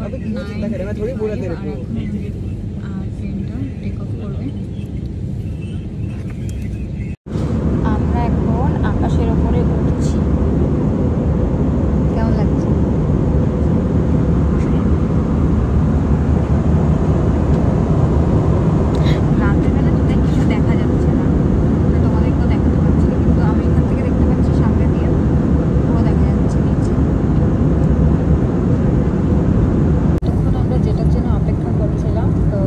ট্রেনটা take off করবে। আমরা এখন আকাশের ওপরে উঠছি। কেমন লাগছে? রাতের বেলা তো কিছু দেখা যাচ্ছে না, তোমাদেরকেও দেখাতে পারছি না, কিন্তু আমি এখান থেকে দেখতে পাচ্ছি সামনে দিয়ে পুরো দেখা যাচ্ছে নিচে। তখন আমরা যেটার জন্য অপেক্ষা করছিলাম, তো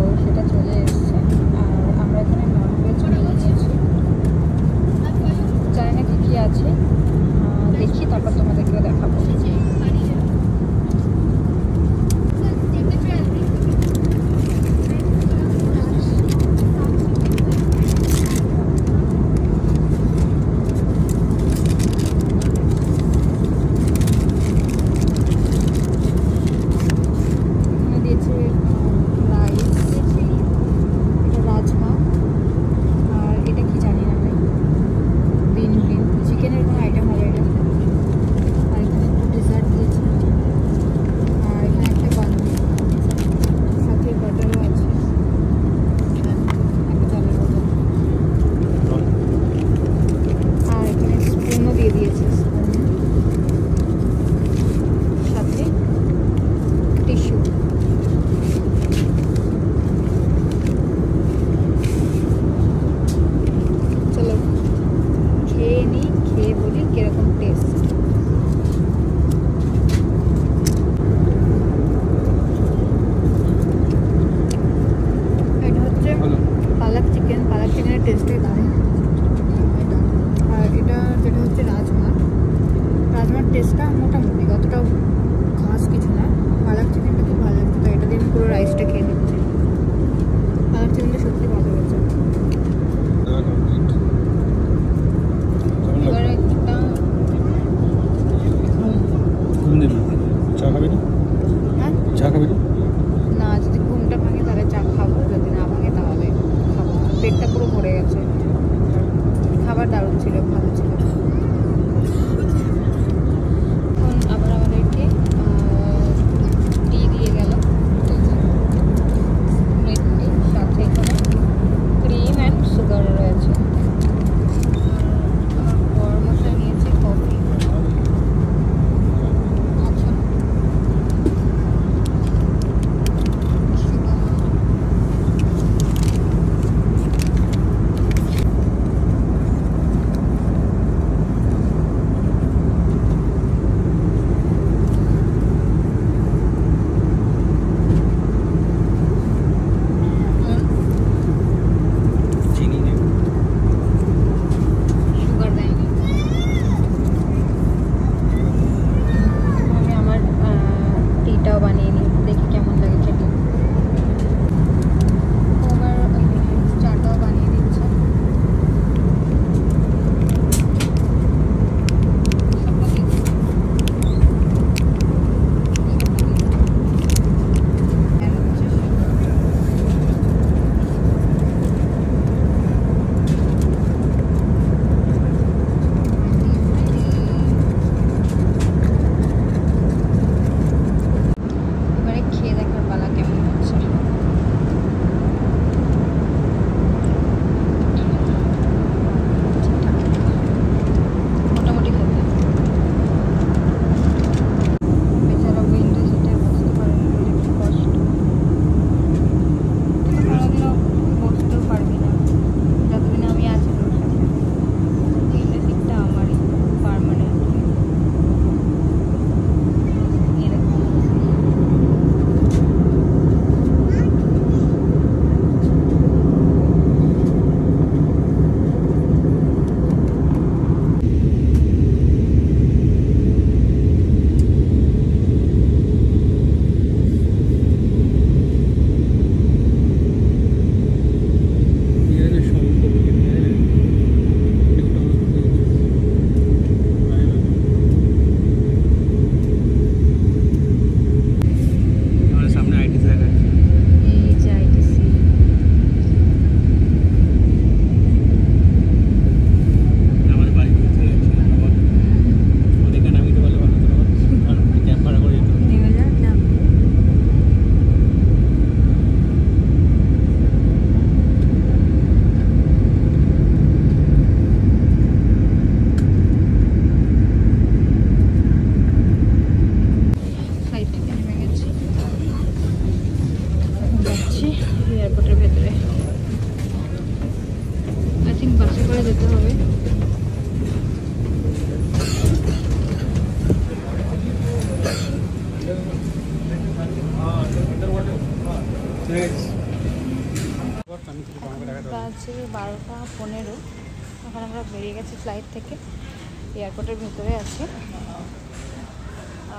বাজে 12:15। এখন আমরা বেরিয়ে গেছি ফ্লাইট থেকে, এয়ারপোর্টের ভেতরে আছি।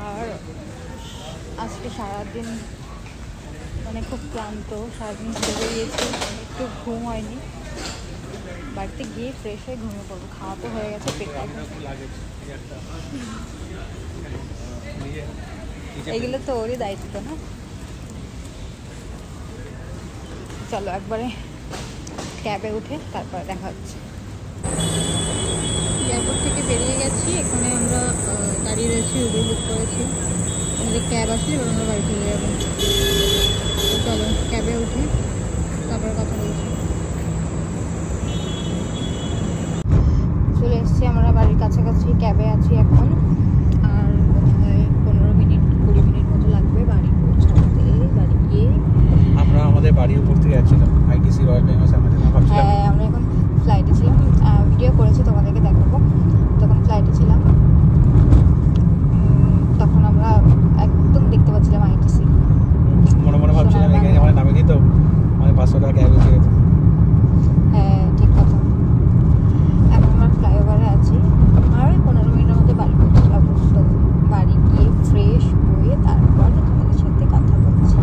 আর আজকে সারাদিন মানে খুব ক্লান্ত, সারাদিন ঘুরে বেরিয়েছি, একটু ঘুম হয়নি। বাড়িতে গিয়ে ফ্রেশ হয়ে ঘুমিয়ে পড়বো। খাওয়া তো হয়ে গেছে, পেটটা এগুলো তো ওরই দায়িত্ব না। চলো একবারে ক্যাবে উঠে তারপর দেখা হচ্ছে। এয়ারপোর্ট থেকে বেরিয়ে গেছি, এখানে আমরা দাঁড়িয়ে রয়েছি, উবের বুক করেছি। আমাদের ক্যাব আসলে এবার আমরা বাড়ি চলে যাবো। তো চলো ক্যাবে উঠে তারপর কথা বলছি। চলে এসেছি আমরা বাড়ির কাছাকাছি, ক্যাবে আছি এখন। আর মনে হয় 15 মিনিট 20 মিনিট মতো লাগবে বাড়ি পৌঁছাতে। বাড়ি গিয়ে আমরা আমাদের বাড়ির উপর থেকে যাচ্ছিলাম আইটিসি রয়্যাল বেঙ্গল সামনে থেকে ভাবছিলাম। হ্যাঁ, আমরা এখন ফ্লাইটে ছিলাম, ভিডিও করেছি তোমাদেরকে দেখাবো। তখন ফ্লাইটে ছিলাম, তখন আমরা একদম দেখতে পাচ্ছিলাম আইটিসি। মনে মনে ভাবছিলাম এখানে আমার নামে দিত, মানে 500 টাকা ক্যাবে ছিল। হ্যাঁ ঠিক কথা। এখন আমরা ফ্লাইওভারে আছি, আর 15 মিনিটের মধ্যে বাড়ি পৌঁছে যাবো। তো বাড়ি গিয়ে ফ্রেশ হয়ে তারপর তোমাদের সাথে কথা বলছি।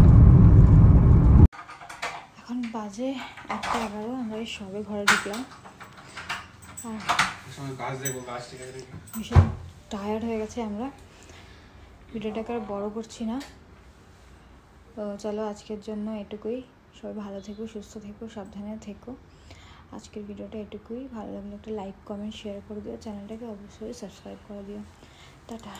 এখন বাজে 1:11, আমরা এই সবে ঘরে ঢুকলাম। ভীষণ টায়ার্ড হয়ে গেছে আমরা। ভিডিওটাকে আর বড় করছি না। তো চলো আজকের জন্য এটুকুই। সবাই ভালো থেকো, সুস্থ থেকো, সাবধানে থেকো। আজকের ভিডিওটা এটুকুই। ভালো লাগলে একটা লাইক, কমেন্ট, শেয়ার করে দিও। চ্যানেলটাকে অবশ্যই সাবস্ক্রাইব করে দিও। টাটা।